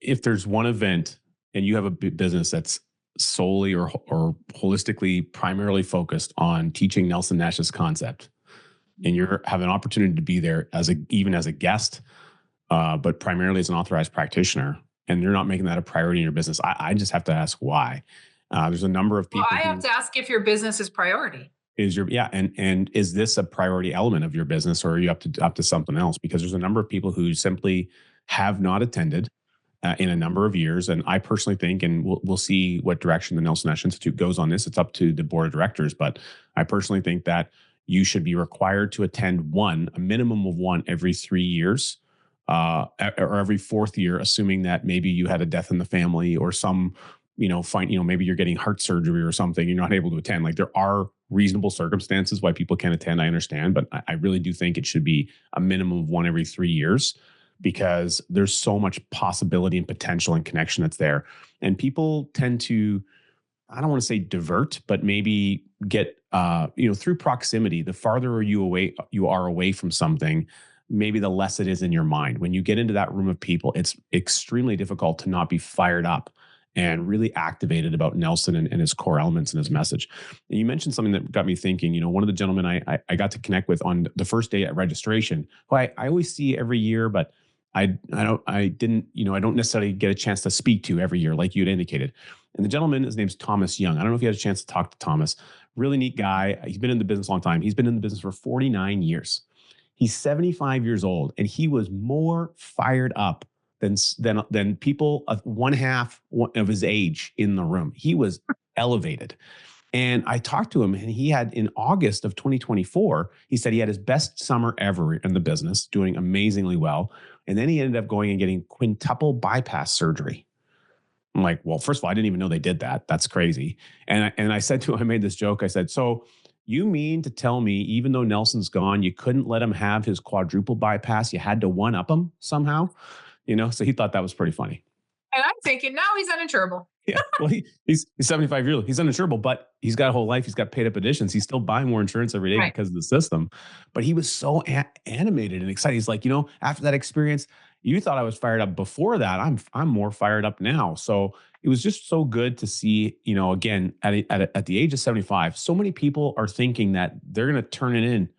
if there's one event and you have a business that's solely or holistically primarily focused on teaching Nelson Nash's concept, and you have an opportunity to be there even as a guest, but primarily as an authorized practitioner, and you're not making that a priority in your business, I just have to ask why. There's a number of Well, people I have who to ask if your business is priority. is your yeah, and is this a priority element of your business, or are you up to something else? Because there's a number of people who simply have not attended in a number of years. And I personally think, and we'll see what direction the Nelson Nash Institute goes on this. It's up to the board of directors, but I personally think that you should be required to attend a minimum of one every 3 years, or every fourth year, assuming that maybe you had a death in the family or some, maybe you're getting heart surgery or something, you're not able to attend. Like, there are reasonable circumstances why people can't attend. I understand, but I really do think it should be a minimum of one every 3 years, because there's so much possibility and potential and connection that's there. And people tend to, I don't want to say divert, but maybe get, through proximity, the farther you are away from something, maybe the less it is in your mind. When you get into that room of people, it's extremely difficult to not be fired up and really activated about Nelson and his core elements and his message. And you mentioned something that got me thinking. One of the gentlemen I got to connect with on the first day at registration, who I always see every year, but I don't necessarily get a chance to speak to every year, like you'd indicated. And the gentleman, his name's Thomas Young. I don't know if you had a chance to talk to Thomas. Really neat guy. He's been in the business a long time. He's been in the business for 49 years. He's 75 years old, and he was more fired up than people of one half of his age in the room. He was elevated. And I talked to him, and he had, in August of 2024, he said he had his best summer ever in the business, doing amazingly well. And then he ended up going and getting quintuple bypass surgery. I'm like, well, first of all, I didn't even know they did that. That's crazy. And I said to him, I made this joke. I said, so you mean to tell me, even though Nelson's gone, you couldn't let him have his quadruple bypass? You had to one up him somehow? So he thought that was pretty funny. And I'm thinking, now he's uninsurable. Yeah, well, he's 75 years old. He's uninsurable, but he's got a whole life. He's got paid up additions. He's still buying more insurance every day, right, because of the system. But he was so animated and excited. He's like, after that experience, you thought I was fired up before that. I'm more fired up now. So it was just so good to see, again, at the age of 75, so many people are thinking that they're going to turn it in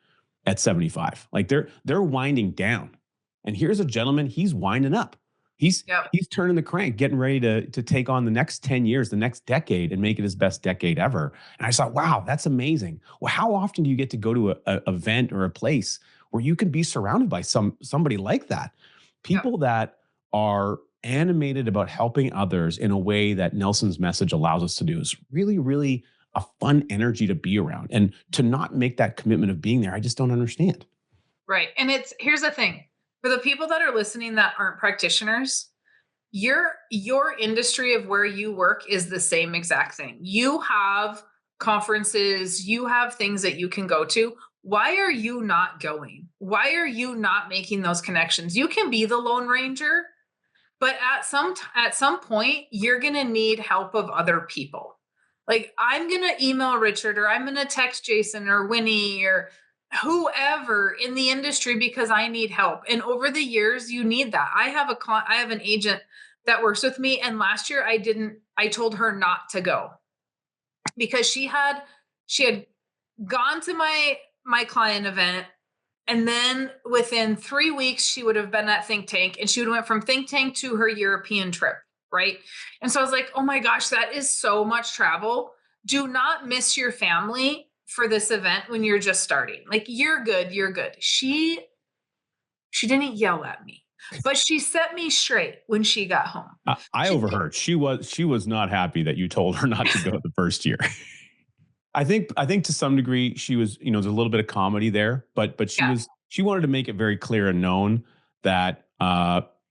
at 75. Like, they're winding down. And here's a gentleman, he's winding up. He's turning the crank, getting ready to take on the next 10 years, the next decade, and make it his best decade ever. And I thought, wow, that's amazing. Well, how often do you get to go to a event or a place where you can be surrounded by somebody like that? People that are animated about helping others in a way that Nelson's message allows us to do is really, really a fun energy to be around. And to not make that commitment of being there, I just don't understand. Right. And here's the thing. For the people that are listening that aren't practitioners, your industry of where you work is the same exact thing. You have conferences, you have things that you can go to. Why are you not going? Why are you not making those connections? You can be the Lone Ranger, but at some point, you're going to need help of other people. Like, I'm going to email Richard, or I'm going to text Jason or Winnie or whoever in the industry because I need help. And over the years, you need that. I have an agent that works with me. And last year I told her not to go because she had gone to my client event. And then within 3 weeks, she would have been at Think Tank, and she would have went from Think Tank to her European trip. Right. And so I was like, oh my gosh, that is so much travel. Do not miss your family for this event when you're just starting. Like, you're good. She didn't yell at me, but she set me straight when she got home. I overheard. She was not happy that you told her not to go the first year. I think to some degree she was, there's a little bit of comedy there, but she wanted to make it very clear and known that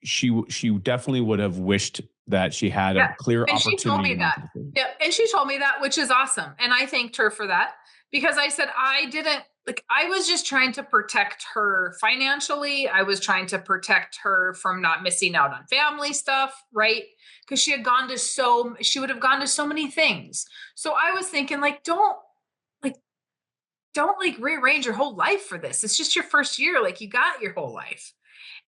she definitely would have wished that she had a clear opportunity. She told me that. Yeah, and she told me that, which is awesome. And I thanked her for that, because I said I was just trying to protect her financially. I was trying to protect her from not missing out on family stuff, right? Because she would have gone to so many things. So I was thinking, don't rearrange your whole life for this. It's just your first year. Like, you got your whole life.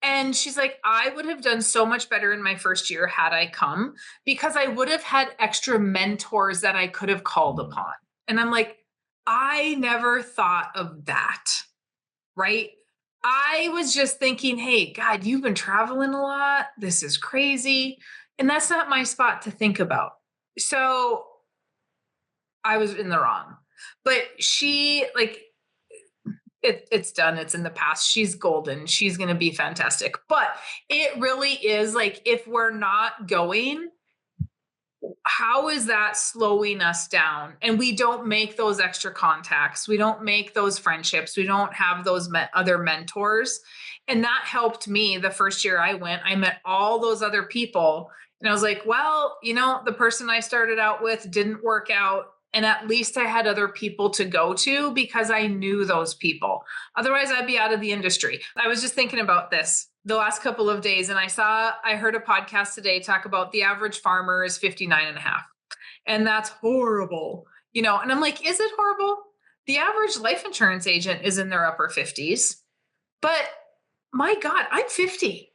And she's like, I would have done so much better in my first year had I come, because I would have had extra mentors that I could have called upon. And I'm like, I never thought of that, right? I was just thinking, hey, God, you've been traveling a lot. This is crazy. And that's not my spot to think about. So I was in the wrong. But she, like, it's done. It's in the past. She's golden. She's going to be fantastic. But it really is like, if we're not going, how is that slowing us down? And we don't make those extra contacts. We don't make those friendships. We don't have those other mentors. And that helped me the first year I went. I met all those other people. And I was like, well, the person I started out with didn't work out. And at least I had other people to go to because I knew those people. Otherwise, I'd be out of the industry. I was just thinking about this the last couple of days, and I heard a podcast today talk about the average farmer is 59 and a half. And that's horrible, and I'm like, is it horrible? The average life insurance agent is in their upper 50s, but my God, I'm 50.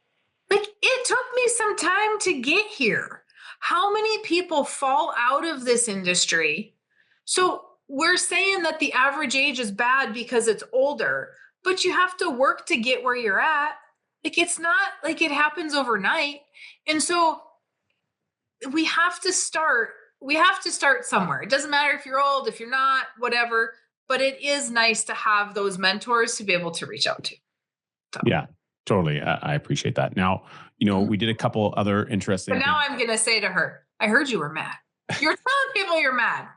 Like, it took me some time to get here. How many people fall out of this industry? So we're saying that the average age is bad because it's older, but you have to work to get where you're at. Like, it's not like it happens overnight. And so we have to start somewhere. It doesn't matter if you're old, if you're not, whatever, but it is nice to have those mentors to be able to reach out to. So. Yeah, totally. I appreciate that. Now, we did a couple other interesting But now I'm going to say to her, I heard you were mad. You're telling people you're mad.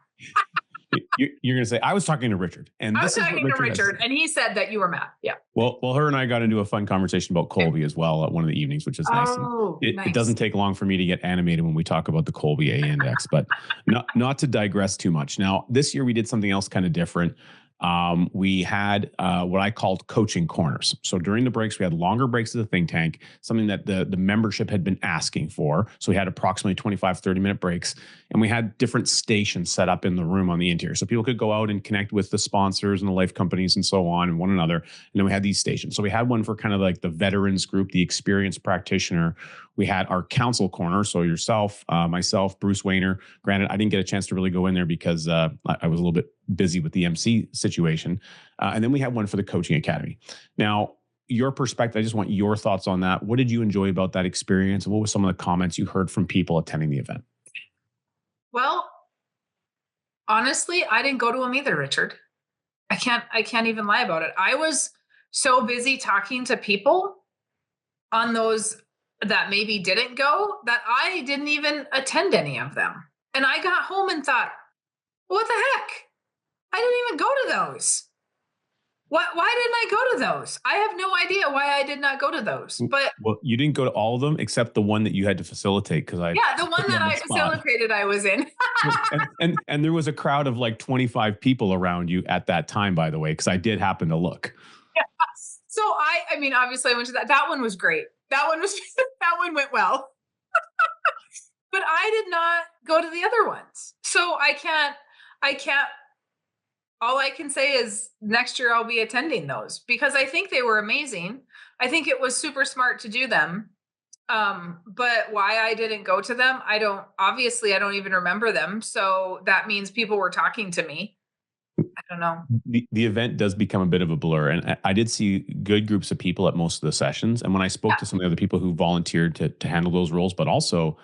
You're going to say, I was talking to Richard. And I was talking to Richard, and he said that you were mad. Yeah. Well, her and I got into a fun conversation about Colby as well at one of the evenings, which is nice. Oh, nice. It doesn't take long for me to get animated when we talk about the Colby A index, but not to digress too much. Now, this year we did something else kind of different. We had what I called coaching corners. So during the breaks, we had longer breaks at the think tank, something that the membership had been asking for. So we had approximately 25, 30-minute breaks, and we had different stations set up in the room on the interior. So people could go out and connect with the sponsors and the life companies and so on and one another. And then we had these stations. So we had one for kind of like the veterans group, the experienced practitioner. We had our council corner. So yourself, myself, Bruce Wayner. Granted, I didn't get a chance to really go in there because I was a little bit busy with the MC situation. And then we had one for the coaching academy. Now, your perspective, I just want your thoughts on that. What did you enjoy about that experience? And what were some of the comments you heard from people attending the event? Well, honestly, I didn't go to them either, Richard. I can't even lie about it. I was so busy talking to people on those that maybe didn't go that I didn't even attend any of them. And I got home and thought, what the heck? I didn't even go to those. Why didn't I go to those? I have no idea why I did not go to those. But you didn't go to all of them except the one that you had to facilitate the one that I facilitated, I was in. and there was a crowd of like 25 people around you at that time, by the way, because I did happen to look. Yeah. So I mean, obviously I went to that. That one was great. That one went well. But I did not go to the other ones. So I can't. All I can say is next year I'll be attending those because I think they were amazing. I think it was super smart to do them. But why I didn't go to them, I don't even remember them. So that means people were talking to me. I don't know. The event does become a bit of a blur. And I did see good groups of people at most of the sessions. And when I spoke to some of the other people who volunteered to handle those roles, but also,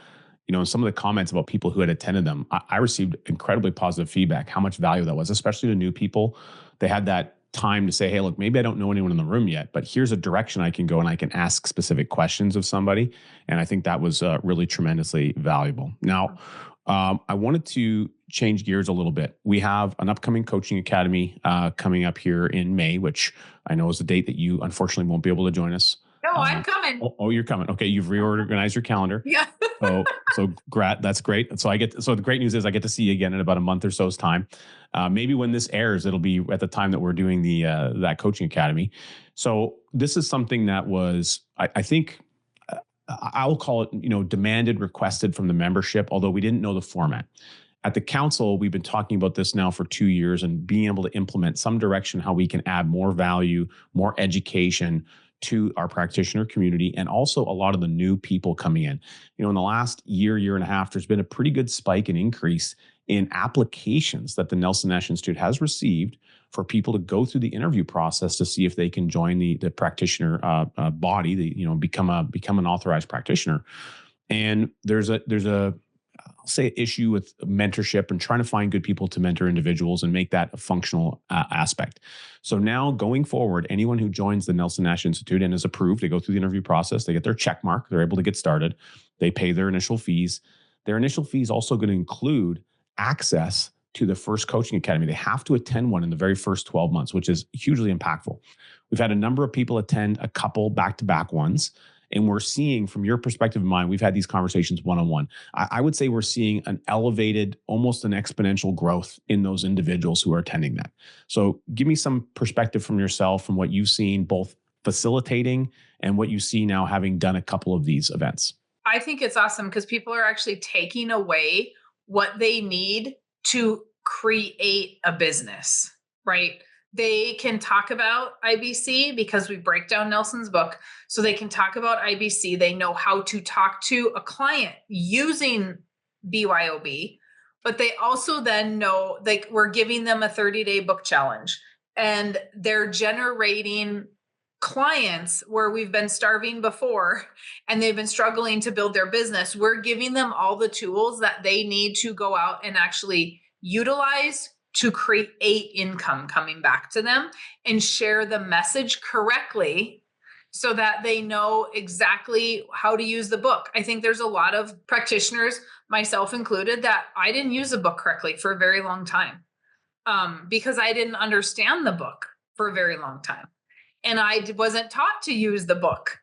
some of the comments about people who had attended them, I received incredibly positive feedback, how much value that was, especially to new people. They had that time to say, hey, look, maybe I don't know anyone in the room yet, but here's a direction I can go and I can ask specific questions of somebody. And I think that was really tremendously valuable. Now, I wanted to change gears a little bit. We have an upcoming coaching academy coming up here in May, which I know is a date that you unfortunately won't be able to join us. No, I'm coming. Oh, you're coming. Okay, you've reorganized your calendar. Yeah. so that's great. So the great news is I get to see you again in about a month or so's time. Maybe when this airs, it'll be at the time that we're doing that coaching academy. So this is something that was, I think, I'll call it, demanded, requested from the membership, although we didn't know the format. At the council, we've been talking about this now for 2 years and being able to implement some direction how we can add more value, more education to our practitioner community and also a lot of the new people coming in. In the last year and a half, there's been a pretty good spike and increase in applications that the Nelson Nash Institute has received for people to go through the interview process to see if they can join the practitioner body, become an authorized practitioner. And there's a I'll say issue with mentorship and trying to find good people to mentor individuals and make that a functional aspect. So now going forward, anyone who joins the Nelson Nash Institute and is approved, they go through the interview process, they get their check mark, they're able to get started, they pay their initial fees. Their initial fees also going to include access to the first coaching academy. They have to attend one in the very first 12 months, which is hugely impactful. We've had a number of people attend a couple back-to-back ones. And we're seeing, from your perspective and mine, we've had these conversations one-on-one. I would say we're seeing an elevated, almost an exponential growth in those individuals who are attending that. So give me some perspective from yourself, from what you've seen, both facilitating and what you see now having done a couple of these events. I think it's awesome because people are actually taking away what they need to create a business, right? They can talk about IBC because we break down Nelson's book. So they can talk about IBC. They know how to talk to a client using BYOB, but they also then know, like, we're giving them a 30-day book challenge and they're generating clients where we've been starving before and they've been struggling to build their business. We're giving them all the tools that they need to go out and actually utilize to create income coming back to them and share the message correctly so that they know exactly how to use the book. I think there's a lot of practitioners, myself included, that I didn't use the book correctly for a very long time because I didn't understand the book for a very long time. And I wasn't taught to use the book